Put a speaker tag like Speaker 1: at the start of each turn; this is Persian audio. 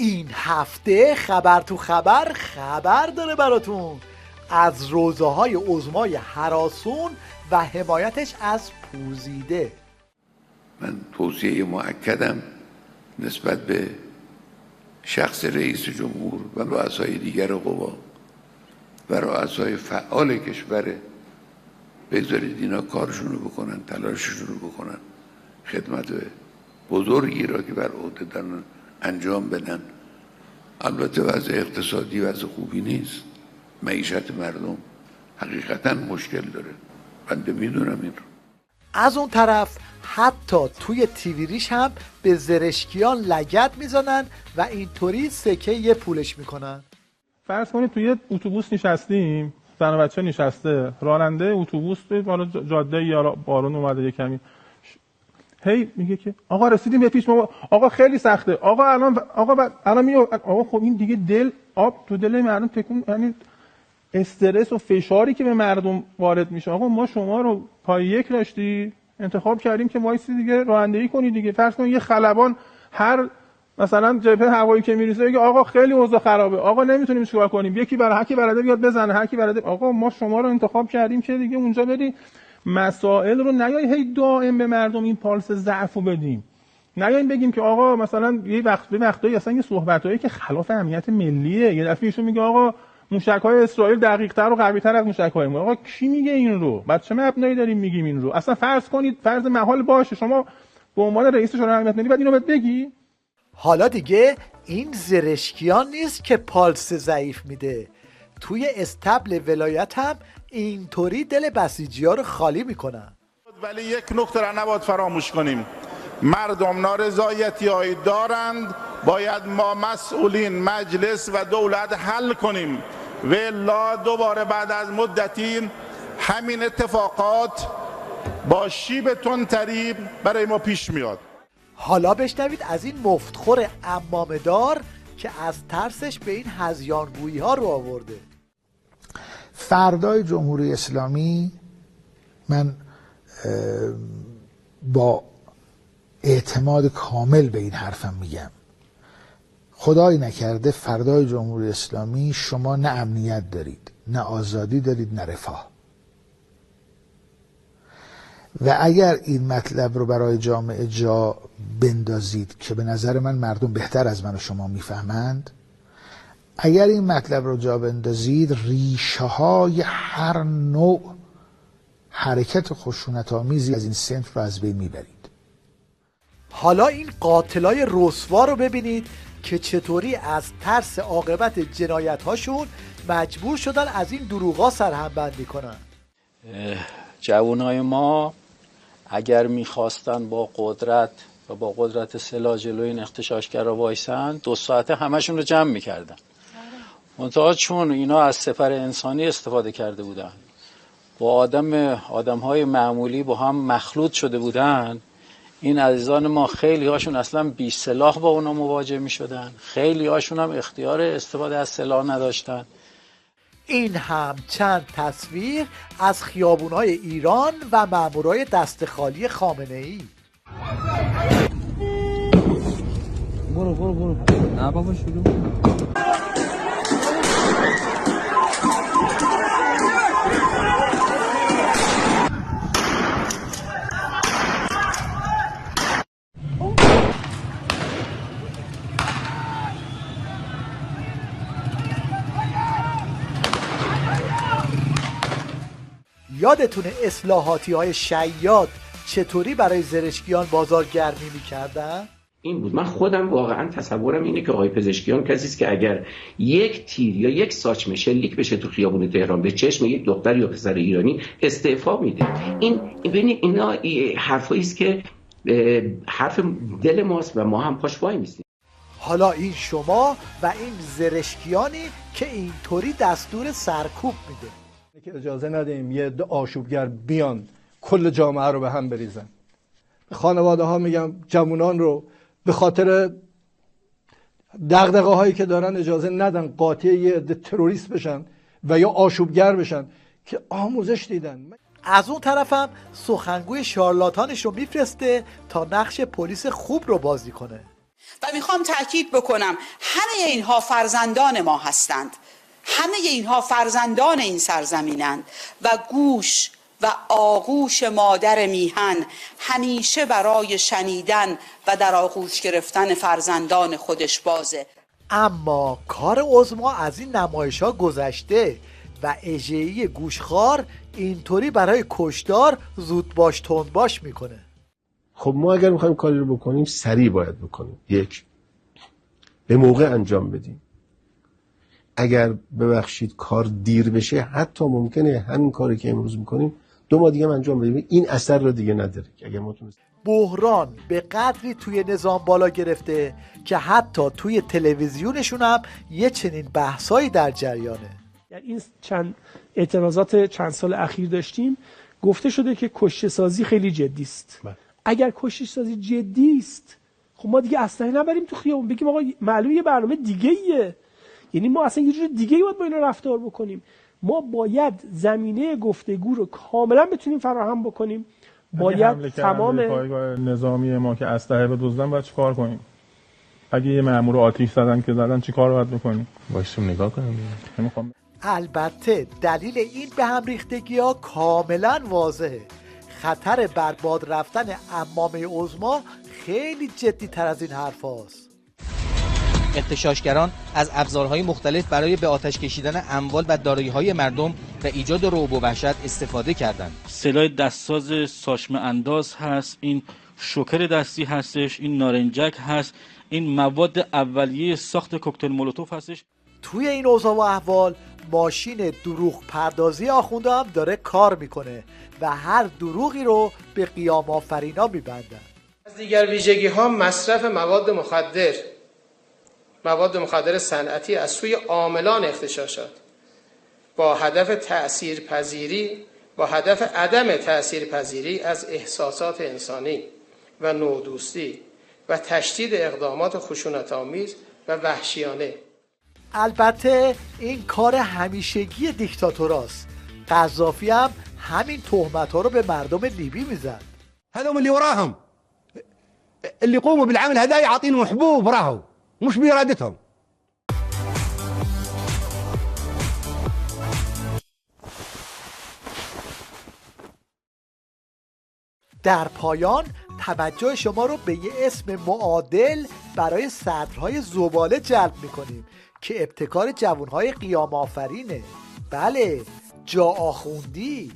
Speaker 1: این هفته خبر تو خبر داره براتون از روزه‌های عظمای هراسون و حمایتش از پوزیده.
Speaker 2: من توصیه مؤکدم نسبت به شخص رئیس جمهور و رؤسای دیگر قوا و رؤسای فعال کشور، بذارید اینا کارشون رو بکنن، تلاششون رو بکنن، خدمت بزرگی را که بر عهده دارن انجام بدن. البته وضع اقتصادی وضع خوبی نیست، معیشت مردم حقیقتا مشکل داره، بنده میدونم این رو.
Speaker 1: از اون طرف حتی توی تیویریش هم به زرشکیان لگد میزنن و اینطوری سکه یه پولش میکنن.
Speaker 3: فرض کنید توی اتوبوس نشستیم، زن و بچه نشسته، راننده اتوبوس بالا جاده یا بارون اومده یه کمی، هی میگه که آقا رسیدیم به پیش، آقا خیلی سخته، آقا الان آقا خب این دیگه دل آب تو دل مردم تکون، یعنی استرس و فشاری که به مردم وارد میشه. آقا ما شما رو پای یک داشتی، انتخاب کردیم که وایسی دیگه رانندگی کنی دیگه. فرض کن یه خلبان هر مثلا جبهه هوایی که میرسه بگه آقا خیلی اوضاع خرابه، آقا نمیتونیم چیکار کنیم، یکی برای هر کی بلده بیاد بزنه، هر کی بلده. آقا ما شما رو انتخاب کردیم که دیگه اونجا بری مسائل رو نیای هی دائم به مردم این پالس ضعفو بدیم. نیایم بگیم که آقا مثلا یه وقتایی اصلا یه صحبتایی که خلاف امنیت ملیه، یه دفعه ایشون میگه آقا موشک‌های اسرائیل دقیق‌تر و قوی‌تر از موشک‌های ما. آقا کی میگه این رو؟ بعد چه مبنایی داریم میگیم این رو؟ اصلا فرض کنید، فرض محال باشه شما به عنوان رئیس شورای امنیت ملی بعد اینو بگی.
Speaker 1: حالا دیگه این زرشکیان نیست که پالس ضعیف میده، توی استبل ولایت هم اینطوری دل بسیجی‌ها رو خالی میکنن.
Speaker 4: ولی یک نکته را نباید فراموش کنیم، مردم نارضایتی‌هایی دارند، باید ما مسئولین مجلس و دولت حل کنیم و الا دوباره بعد از مدتی همین اتفاقات با شیب تندتری برای ما پیش میاد.
Speaker 1: حالا بشنوید از این مفتخور عمامه‌دار که از ترسش به این هذیانگویی ها رو آورده.
Speaker 5: فردای جمهوری اسلامی من با اعتماد کامل به این حرفم میگم، خدای نکرده فردای جمهوری اسلامی شما نه امنیت دارید، نه آزادی دارید، نه رفاه. و اگر این مطلب رو برای جامعه جا بندازید که به نظر من مردم بهتر از من و شما میفهمند، اگر این مطلب رو جا بندازید ریشه های هر نوع حرکت خشونت‌آمیزی از این صنف رو از بین میبرید.
Speaker 1: حالا این قاتلای رسوا رو ببینید که چطوری از ترس عاقبت جنایت هاشون مجبور شدن از این دروغا سرهم بندی کنن.
Speaker 6: جوانای ما اگر میخواستن با قدرت و با قدرت سلاح جلوی این اغتشاشگرا وایسن 2 ساعته همشون رو جمع میکردن. منتها چون اینا از سپر انسانی استفاده کرده بودن، با آدم‌های معمولی با هم مخلوط شده بودن، این عزیزان ما خیلی هاشون اصلا بی سلاح با اونا مواجه می شدن، خیلی هاشون هم اختیار استفاده از سلاح نداشتن.
Speaker 1: این هم چند تصویر از خیابون‌های ایران و مامورای دست خالی خامنه‌ای.
Speaker 7: برو نه بابا شروع.
Speaker 1: یادتونه اصلاحاتی های شیاد چطوری برای زرشکیان بازارگرمی میکردن؟
Speaker 8: این بود. من خودم واقعا تصورم اینه که آقای پزشکیان کسی است که اگر یک تیر یا یک ساچمه شلیک بشه تو خیابون تهران به چشم یک دختر یا پسر ایرانی استعفا میده. اینا حرفایی است که حرف دل ماست و ما هم پاش وای میستیم.
Speaker 1: حالا این شما و این زرشکیانی که اینطوری دستور سرکوب میده
Speaker 9: که اجازه ندیم یه عده آشوبگر بیان کل جامعه رو به هم بریزن. خانواده ها میگم جوانان رو به خاطر دغدغه هایی که دارن اجازه ندن قاطع یه عده تروریست بشن و یا آشوبگر بشن که آموزش دیدن.
Speaker 1: از اون طرفم سخنگوی شارلاتانش رو میفرسته تا نقش پلیس خوب رو بازی کنه.
Speaker 7: و میخوام تأکید بکنم همه اینها فرزندان ما هستند، همه اینها فرزندان این سرزمینند و گوش و آغوش مادر میهن همیشه برای شنیدن و در آغوش گرفتن فرزندان خودش بازه.
Speaker 1: اما کار عظما از این نمایش‌ها گذشته و اژه‌ای گوشخوار اینطوری برای کشتار زود باش تند باش میکنه.
Speaker 10: خب ما اگر میخوایم کاری رو بکنیم سریع باید بکنیم. یک، به موقع انجام بدیم. اگر ببخشید کار دیر بشه حتی ممکنه همین کاری که امروز میکنیم 2 ماه دیگه انجام بدیم، این اثر رو دیگه نداره. اگر ما
Speaker 1: بحران به قدری توی نظام بالا گرفته که حتی توی تلویزیونشون هم یه چنین بحثایی در جریانه.
Speaker 11: یعنی این چند اعتراضات چند سال اخیر داشتیم، گفته شده که کشته سازی خیلی جدی است. اگر کشته سازی جدی است خب ما دیگه اسلحه نبریم تو خیابون بگیم آقا معلومه یه برنامه دیگه ایه، یعنی ما اصلا یه جور دیگه ای باید با اینا رفتار بکنیم. ما باید زمینه گفتگو رو کاملا بتونیم فراهم بکنیم. باید تمام
Speaker 3: پایگاه نظامی ما که اسلحه بدزدن باید چیکار کنیم؟ اگه یه مأمور آتش زدن چیکار باید بکنیم؟
Speaker 10: وایسیم نگاه کنیم.
Speaker 1: البته دلیل این به هم ریختگی‌ها کاملا واضحه. خطر برباد رفتن عمامه عظما خیلی جدی تر از این حرف هاست.
Speaker 12: اغتشاشگران از ابزارهای مختلف برای به آتش کشیدن اموال و دارایی‌های مردم و ایجاد رعب و وحشت استفاده کردند.
Speaker 13: سلاح دستساز ساچمه انداز هست، این شوکر دستی هستش، این نارنجک هست، این مواد اولیه ساخت کوکتل مولوتوف هستش.
Speaker 1: توی این اوضاع و احوال ماشین دروغ پردازی آخونده هم داره کار میکنه و هر دروغی رو به قیام آفرینا میبندن.
Speaker 14: از دیگر ویژگی ها مصرف مواد مخدر صنعتی از سوی عاملان اغتشاشات با هدف عدم تأثیرپذیری از احساسات انسانی و نودوستی و تشدید اقدامات خشونت‌آمیز و وحشیانه.
Speaker 1: البته این کار همیشگی دیکتاتوراست. قذافی هم همین تهمت‌ها رو به مردم لیبی میزد.
Speaker 15: هذول اللي وراهم اللي قوموا بالعمل هذا يعطينهم حبوب راهو مش بإرادتهم.
Speaker 1: در پایان توجه شما رو به یه اسم معادل برای صدرهای زباله جلب میکنیم که ابتکار جوانهای قیام آفرینه. بله، جا آخوندی.